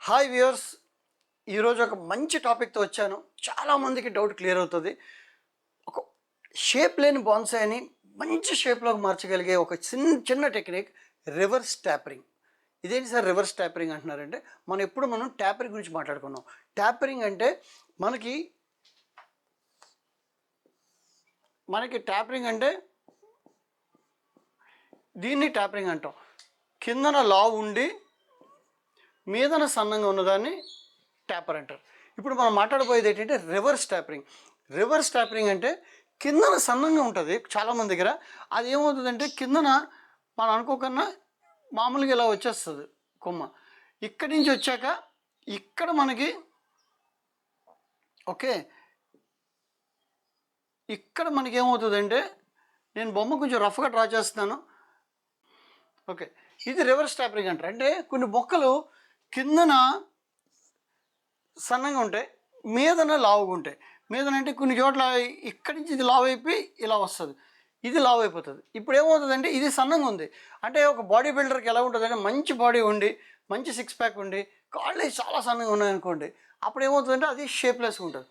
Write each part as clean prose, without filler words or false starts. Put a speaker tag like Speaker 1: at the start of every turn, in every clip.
Speaker 1: Hi viewers, ఈరోజు ఒక మంచి టాపిక్తో వచ్చాను. చాలామందికి డౌట్ క్లియర్ అవుతుంది. ఒక షేప్ లేని బాన్సాయిని మంచి షేప్లోకి మార్చగలిగే ఒక చిన్న టెక్నిక్ రివర్స్ ట్యాపరింగ్. ఇదేంటి సార్ రివర్స్ ట్యాపరింగ్ అంటున్నారంటే, మనం ట్యాపరింగ్ గురించి మాట్లాడుకున్నాం. ట్యాపరింగ్ అంటే మనకి ట్యాపరింగ్ అంటే దీన్ని ట్యాపరింగ్ అంటాం. కిందన లావు ఉండి మీదన సన్నంగా ఉన్నదాన్ని ట్యాపర్ అంటారు. ఇప్పుడు మనం మాట్లాడబోయేది ఏంటంటే రివర్స్ ట్యాపరింగ్. రివర్స్ ట్యాపరింగ్ అంటే కిందన సన్నంగా ఉంటుంది చాలామంది దగ్గర. అది ఏమవుతుందంటే కిందన మనం అనుకోకన్నా మామూలుగా ఇలా వచ్చేస్తుంది కొమ్మ. ఇక్కడి నుంచి వచ్చాక ఇక్కడ మనకి ఇక్కడ మనకి ఏమవుతుందంటే, నేను బొమ్మ కొంచెం రఫ్గా డ్రా చేస్తున్నాను. ఇది రివర్స్ ట్యాపరింగ్ అంటారు. అంటే కొన్ని మొక్కలు కిందన సన్నంగా ఉంటాయి, మీదన లావుగా ఉంటాయి. మీదనంటే కొన్ని చోట్ల ఇక్కడి నుంచి ఇది లావు అయిపోయి ఇలా వస్తుంది, ఇది లావు అయిపోతుంది. ఇప్పుడు ఏమవుతుందంటే ఇది సన్నంగా ఉంది. అంటే ఒక బాడీ బిల్డర్కి ఎలా ఉంటుందంటే, మంచి బాడీ ఉండి మంచి సిక్స్ ప్యాక్ ఉండి కాళ్ళు చాలా సన్నగా ఉన్నాయనుకోండి, అప్పుడు ఏమవుతుందంటే అది షేప్లెస్గా ఉంటుంది.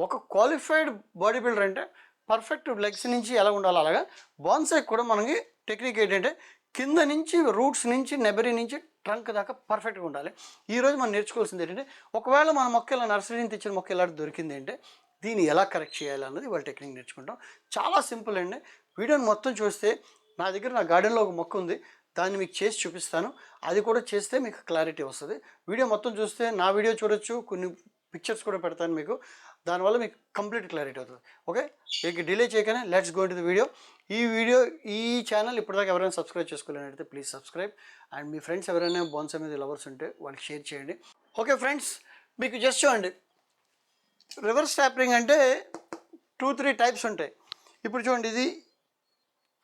Speaker 1: ఒక క్వాలిఫైడ్ బాడీ బిల్డర్ అంటే పర్ఫెక్ట్ లెగ్స్ నుంచి ఎలా ఉండాలో అలాగా బాన్సాయి కూడా మనకి టెక్నిక్ ఏంటంటే కింద నుంచి రూట్స్ నుంచి నెబరీ నుంచి ట్రంక్ దాకా పర్ఫెక్ట్గా ఉండాలి. ఈరోజు మనం నేర్చుకోవాల్సింది ఏంటంటే, ఒకవేళ మన మొక్క ఇలా నర్సరీ నుంచి తెచ్చిన మొక్క ఇలా దొరికింది అంటే దీన్ని ఎలా కరెక్ట్ చేయాలన్నది వాళ్ళ టెక్నిక్ నేర్చుకుంటాం. చాలా సింపుల్ అండి. వీడియోని మొత్తం చూస్తే నా గార్డెన్లో ఒక మొక్క ఉంది, దాన్ని మీకు చేసి చూపిస్తాను. అది కూడా చేస్తే మీకు క్లారిటీ వస్తుంది. వీడియో మొత్తం చూస్తే నా వీడియో చూడొచ్చు, కొన్ని పిక్చర్స్ కూడా పెడతాను మీకు. దానివల్ల మీకు కంప్లీట్ క్లారిటీ అవుతుంది. ఓకే, మీకు డిలే చేయగానే let's go to the video. ఈ ఛానల్ ఇప్పటిదాకా ఎవరైనా సబ్స్క్రైబ్ చేసుకోలేనైతే ప్లీజ్ సబ్స్క్రైబ్. అండ్ మీ ఫ్రెండ్స్ ఎవరైనా బాన్సాయి మీద లవర్స్ ఉంటే వాళ్ళకి షేర్ చేయండి. ఓకే ఫ్రెండ్స్, మీకు జస్ట్ చూడండి, రివర్స్ ట్యాపరింగ్ అంటే 2-3 టైప్స్ ఉంటాయి. ఇప్పుడు చూడండి, ఇది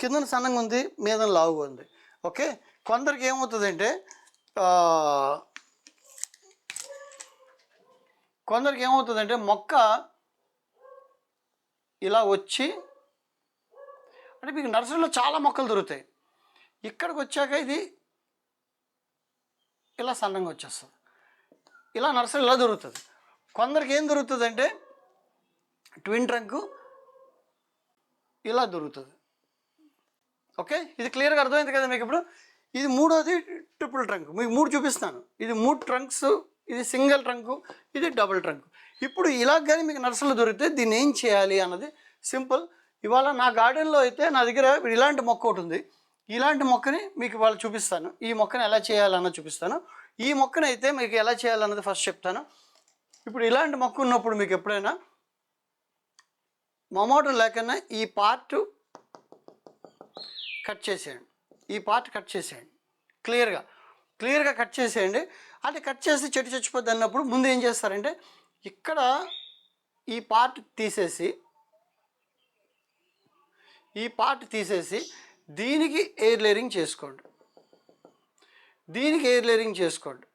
Speaker 1: కిందన సన్నంగా ఉంది, మీదన లావుగా ఉంది. ఓకే, కొందరికి ఏమవుతుందంటే మొక్క ఇలా వచ్చి, అంటే మీకు నర్సరీలో చాలా మొక్కలు దొరుకుతాయి. ఇక్కడికి వచ్చాక ఇది ఇలా సన్నంగా వచ్చేస్తుంది. ఇలా నర్సరీలో దొరుకుతుంది. కొందరికి ఏం దొరుకుతుందంటే ట్విన్ ట్రంక్ ఇలా దొరుకుతుంది. ఓకే, ఇది క్లియర్గా అర్థమైంది కదా మీకు. ఇప్పుడు ఇది మూడోది ట్రిపుల్ ట్రంక్. మీకు 3 చూపిస్తాను. ఇది 3 ట్రంక్స్, ఇది సింగిల్ ట్రంకు, ఇది డబుల్ ట్రంక్. ఇప్పుడు ఇలా కానీ మీకు నర్సరీలో దొరికితే దీన్ని ఏం చేయాలి అన్నది సింపుల్. ఇవాళ నా గార్డెన్లో అయితే నా దగ్గర ఇలాంటి మొక్క ఒకటి ఉంది. ఇలాంటి మొక్కని మీకు ఇవాళ చూపిస్తాను. ఈ మొక్కని ఎలా చేయాలన్నది చూపిస్తాను. ఈ మొక్కని అయితే మీకు ఎలా చేయాలన్నది ఫస్ట్ చెప్తాను. ఇప్పుడు ఇలాంటి మొక్క ఉన్నప్పుడు మీకు ఎప్పుడైనా మొమాటం లేకన్నా ఈ పార్ట్ కట్ చేసేయండి. ఈ పార్ట్ కట్ చేసేయండి, క్లియర్గా కట్ చేసేయండి. అంటే కట్ చేసి చెట్టు చచ్చిపోద్ది అన్నప్పుడు ముందు ఏం చేస్తారంటే, ఇక్కడ ఈ పార్ట్ తీసేసి దీనికి ఎయిర్ లేయరింగ్ చేసుకోండి.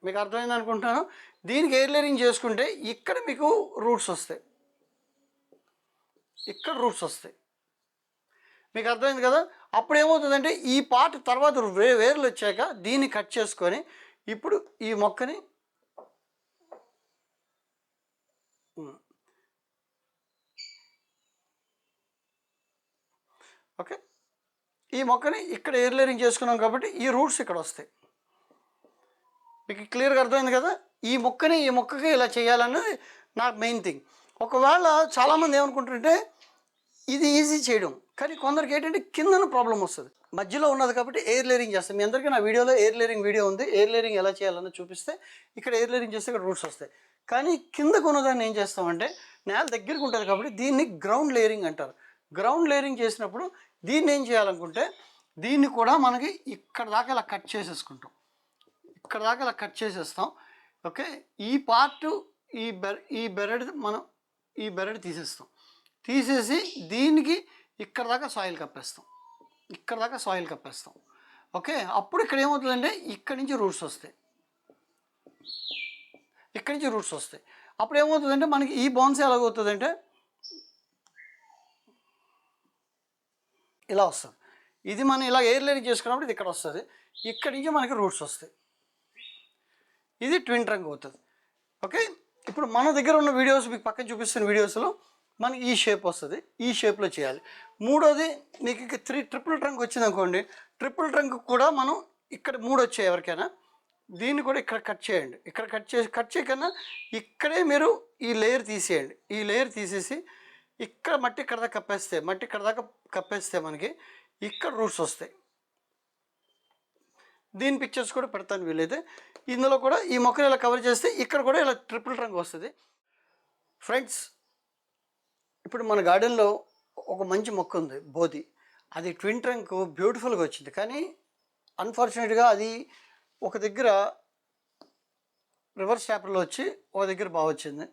Speaker 1: మీకు అర్థమైంది అనుకుంటున్నాను. దీనికి ఎయిర్ లేయరింగ్ చేసుకుంటే ఇక్కడ మీకు రూట్స్ వస్తాయి, ఇక్కడ రూట్స్ వస్తాయి. మీకు అర్థమైంది కదా. అప్పుడు ఏమవుతుందంటే ఈ పార్ట్ తర్వాత వేర్లు వచ్చాక దీన్ని కట్ చేసుకొని ఇప్పుడు ఈ మొక్కని ఇక్కడ ఎయిర్ లేయరింగ్ చేసుకున్నాం కాబట్టి ఈ రూట్స్ ఇక్కడ వస్తాయి. మీకు క్లియర్గా అర్థమైంది కదా. ఈ మొక్కకి ఇలా చేయాలన్నది నా మెయిన్ థింగ్. ఒకవేళ చాలామంది ఏమనుకుంటుంటే ఇది ఈజీ చేయడం, కానీ కొందరికి ఏంటంటే కిందన ప్రాబ్లం వస్తుంది. మధ్యలో ఉన్నది కాబట్టి ఎయిర్ లేయరింగ్ చేస్తాం. మీ అందరికీ నా వీడియోలో ఎయిర్ లేయరింగ్ వీడియో ఉంది. ఎయిర్ లేయరింగ్ ఎలా చేయాలన్నది చూపిస్తే ఇక్కడ ఎయిర్ లేయరింగ్ చేస్తే ఇక్కడ రూట్స్ వస్తాయి. కానీ కిందకు ఉన్నదాన్ని ఏం చేస్తామంటే, నేల దగ్గరికి ఉంటుంది కాబట్టి దీన్ని గ్రౌండ్ లేయరింగ్ అంటారు. గ్రౌండ్ లేయరింగ్ చేసినప్పుడు దీన్ని ఏం చేయాలనుకుంటే, దీన్ని కూడా మనకి ఇక్కడ దాకా ఇలా కట్ చేసేస్తాం. ఓకే, ఈ పార్ట్ ఈ బెరడ్ మనం ఈ బెరడ్ తీసేసి దీనికి ఇక్కడ దాకా సాయిల్ కప్పేస్తాం. ఓకే, అప్పుడు ఇక్కడ ఏమవుతుందంటే ఇక్కడి నుంచి రూట్స్ వస్తాయి. అప్పుడు ఏమవుతుందంటే మనకి ఈ బాన్సాయి ఎలాగవుతుందంటే ఇలా వస్తుంది. ఇది మనం ఇలా ఎయిర్ లేయరింగ్ చేసుకున్నప్పుడు ఇది ఇక్కడ వస్తుంది. ఇక్కడి నుంచి మనకి రూట్స్ వస్తాయి. ఇది ట్విన్ ట్రంక్ అవుతుంది. ఓకే, ఇప్పుడు మన దగ్గర ఉన్న వీడియోస్ మీకు పక్కన చూపిస్తున్న వీడియోస్లో మనకి ఈ షేప్ వస్తుంది, ఈ షేప్లో చేయాలి. మూడోది మీకు ఇక ట్రిపుల్ ట్రంక్ వచ్చింది అనుకోండి, ట్రిపుల్ ట్రంక్ కూడా మనం ఇక్కడ 3 వచ్చాయి ఎవరికైనా, దీన్ని కూడా ఇక్కడ కట్ చేయండి. ఇక్కడ కట్ చేయకన్నా ఇక్కడే మీరు ఈ లేయర్ తీసేయండి. ఈ లేయర్ తీసేసి ఇక్కడ మట్టి ఇక్కడ దాకా కప్పేస్తే మనకి ఇక్కడ రూట్స్ వస్తాయి. దీని పిక్చర్స్ కూడా పెడతాను వీలైతే. ఇందులో కూడా ఈ మొక్కలు ఇలా కవర్ చేస్తే ఇక్కడ కూడా ఇలా ట్రిపుల్ ట్రంక్ వస్తుంది. ఫ్రెండ్స్, ఇప్పుడు మన గార్డెన్లో ఒక మంచి మొక్క ఉంది, బోధి. అది ట్విన్ ట్రంక్ బ్యూటిఫుల్గా వచ్చింది, కానీ అన్ఫార్చునేట్గా అది ఒక దగ్గర రివర్స్ ట్యాపర్లో వచ్చి ఒక దగ్గర బాగా వచ్చింది.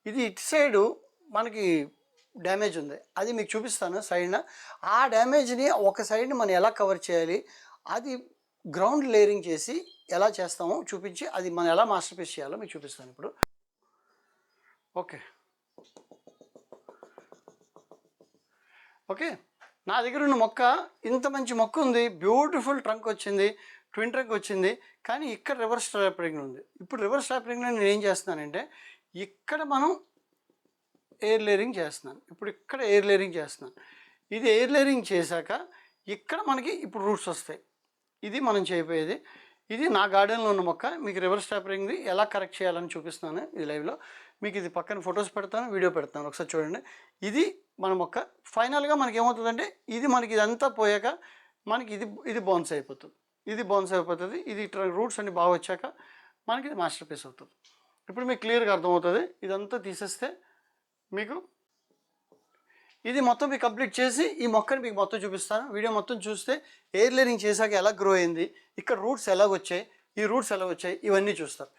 Speaker 1: ఇది ఇటు సైడు మనకి డ్యామేజ్ ఉంది, అది మీకు చూపిస్తాను సైడ్న. ఆ డ్యామేజ్ని ఒక సైడ్ని మనం ఎలా కవర్ చేయాలి, అది గ్రౌండ్ లేయరింగ్ చేసి ఎలా చేస్తామో చూపించి అది మనం ఎలా మాస్టర్ పీస్ చేయాలో మీకు చూపిస్తాను ఇప్పుడు. ఓకే, నా దగ్గర ఉన్న మొక్క ఇంత మంచి మొక్క ఉంది, బ్యూటిఫుల్ ట్రంక్ వచ్చింది, ట్విన్ ట్రంక్ వచ్చింది, కానీ ఇక్కడ రివర్స్ ట్యాపరింగ్ ఉంది. ఇప్పుడు రివర్స్ ట్యాపరింగ్లో నేను ఏం చేస్తున్నానంటే ఇక్కడ మనం ఎయిర్ లేయరింగ్ చేస్తున్నాను. ఇప్పుడు ఇక్కడ ఎయిర్ లేయరింగ్ చేస్తున్నాను. ఇది ఎయిర్ లేయరింగ్ చేశాక ఇక్కడ మనకి ఇప్పుడు రూట్స్ వస్తాయి. ఇది మనం చేయబోయేది. ఇది నా గార్డెన్లో ఉన్న మొక్క. మీకు రివర్స్ ట్యాపరింగ్ది ఎలా కరెక్ట్ చేయాలని చూపిస్తున్నాను ఈ లైవ్లో. మీకు ఇది పక్కన ఫొటోస్ పెడతాను, వీడియో పెడతాను, ఒకసారి చూడండి. ఇది మన మొక్క. ఫైనల్గా మనకి ఏమవుతుందంటే మనకి ఇదంతా పోయాక మనకి ఇది బౌన్స్ అయిపోతుంది. ఇది రూట్స్ అన్ని బాగా వచ్చాక మనకి ఇది మాస్టర్ పీస్ అవుతుంది. ఇప్పుడు మీకు క్లియర్గా అర్థమవుతుంది. ఇదంతా తీసేస్తే మీకు ఇది మొత్తం మీకు కంప్లీట్ చేసి ఈ మొక్కని మీకు మొత్తం చూపిస్తాను. వీడియో మొత్తం చూస్తే ఎయిర్ లేయరింగ్ చేశాక ఎలా గ్రో అయింది, ఇక్కడ రూట్స్ ఎలా వచ్చాయి, ఈ రూట్స్ ఎలా వచ్చాయి, ఇవన్నీ చూస్తారు.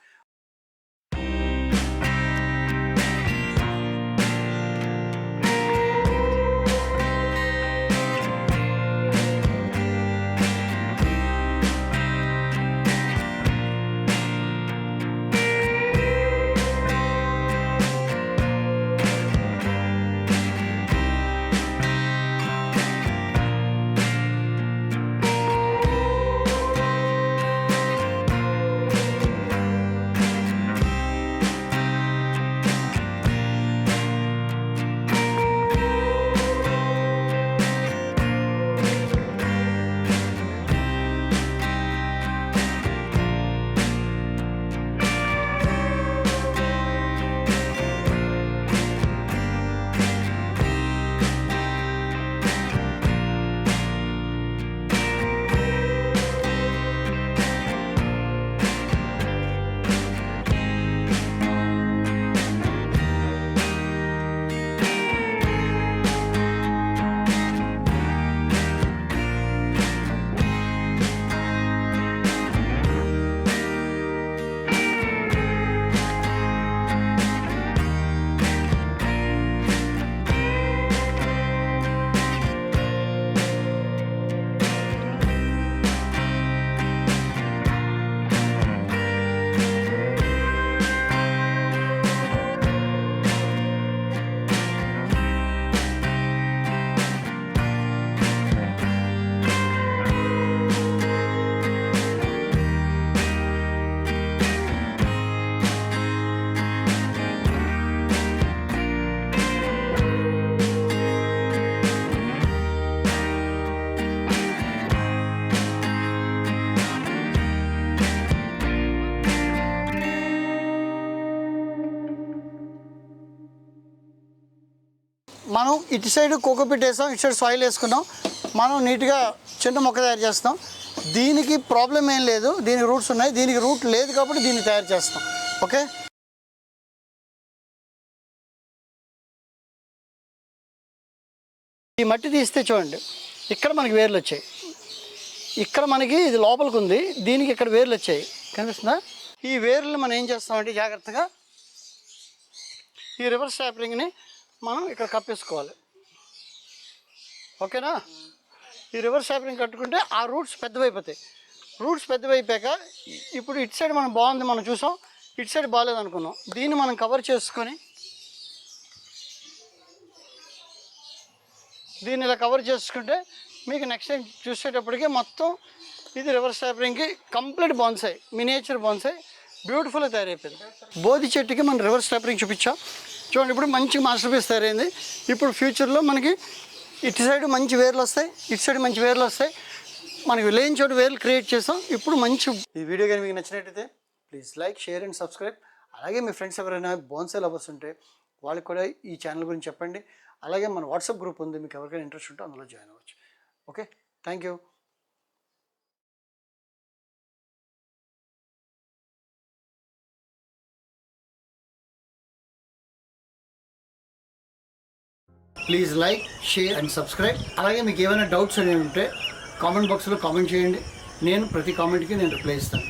Speaker 1: మనం ఇటు సైడ్ కోకోపీట్ వేసాం, ఇటు సైడ్ సాయిల్ వేసుకున్నాం. మనం నీట్గా చిన్న మొక్క తయారు చేస్తాం. దీనికి ప్రాబ్లం ఏం లేదు, దీనికి రూట్స్ ఉన్నాయి. దీనికి రూట్ లేదు కాబట్టి దీన్ని తయారు చేస్తాం. ఓకే, ఈ మట్టి తీస్తే చూడండి, ఇక్కడ మనకి వేర్లు వచ్చాయి. ఇక్కడ మనకి ఇది లోపలికి ఉంది, దీనికి ఇక్కడ వేర్లు వచ్చాయి, కనిపిస్తుందా? ఈ వేర్లు మనం ఏం చేస్తామంటే జాగ్రత్తగా ఈ రివర్స్ ట్యాపరింగ్ని మనం ఇక్కడ కప్పేసుకోవాలి. ఓకేనా? ఈ రివర్స్ ట్యాపరింగ్ కట్టుకుంటే ఆ రూట్స్ పెద్దవైపోతాయి. రూట్స్ పెద్దవైపోయాక ఇప్పుడు ఇటు సైడ్ మనం బాగుంది, మనం చూసాం, ఇటు సైడ్ బాగాలేదు అనుకున్నాం. దీన్ని మనం కవర్ చేసుకొని దీన్ని ఇలా కవర్ చేసుకుంటే మీకు నెక్స్ట్ టైం చూసేటప్పటికి మొత్తం ఇది రివర్స్ ట్యాపరింగ్కి కంప్లీట్ బాన్సాయి, మినియేచర్ బాన్సాయి బ్యూటిఫుల్గా తయారైపోయింది. బోధి చెట్టుకి మనం రివర్స్ టైపరింగ్ చూపించాం చూడండి. ఇప్పుడు మంచి మాస్టర్ పీస్ తయారైంది. ఇప్పుడు ఫ్యూచర్లో మనకి ఇటు సైడ్ మంచి వేర్లు వస్తాయి, ఇటు సైడ్ మంచి వేర్లు వస్తాయి. మనకి లేని చోటు వేర్లు క్రియేట్ చేస్తాం. ఇప్పుడు మంచి ఈ వీడియో కానీ మీకు నచ్చినట్టయితే please like, share and subscribe. అలాగే మీ ఫ్రెండ్స్ ఎవరైనా బోన్సాయ్ లవర్స్ ఉంటే వాళ్ళకి కూడా ఈ ఛానల్ గురించి చెప్పండి. అలాగే మన వాట్సాప్ గ్రూప్ ఉంది, మీకు ఎవరికైనా ఇంట్రెస్ట్ ఉంటే అందులో జాయిన్ అవ్వచ్చు. Okay, thank you. Please like, share and subscribe. అలాగే మీకు ఏమైనా డౌట్స్ అనేవి ఉంటే కామెంట్ బాక్స్లో కామెంట్ చేయండి. నేను ప్రతి కామెంట్కి రిప్లై ఇస్తాను.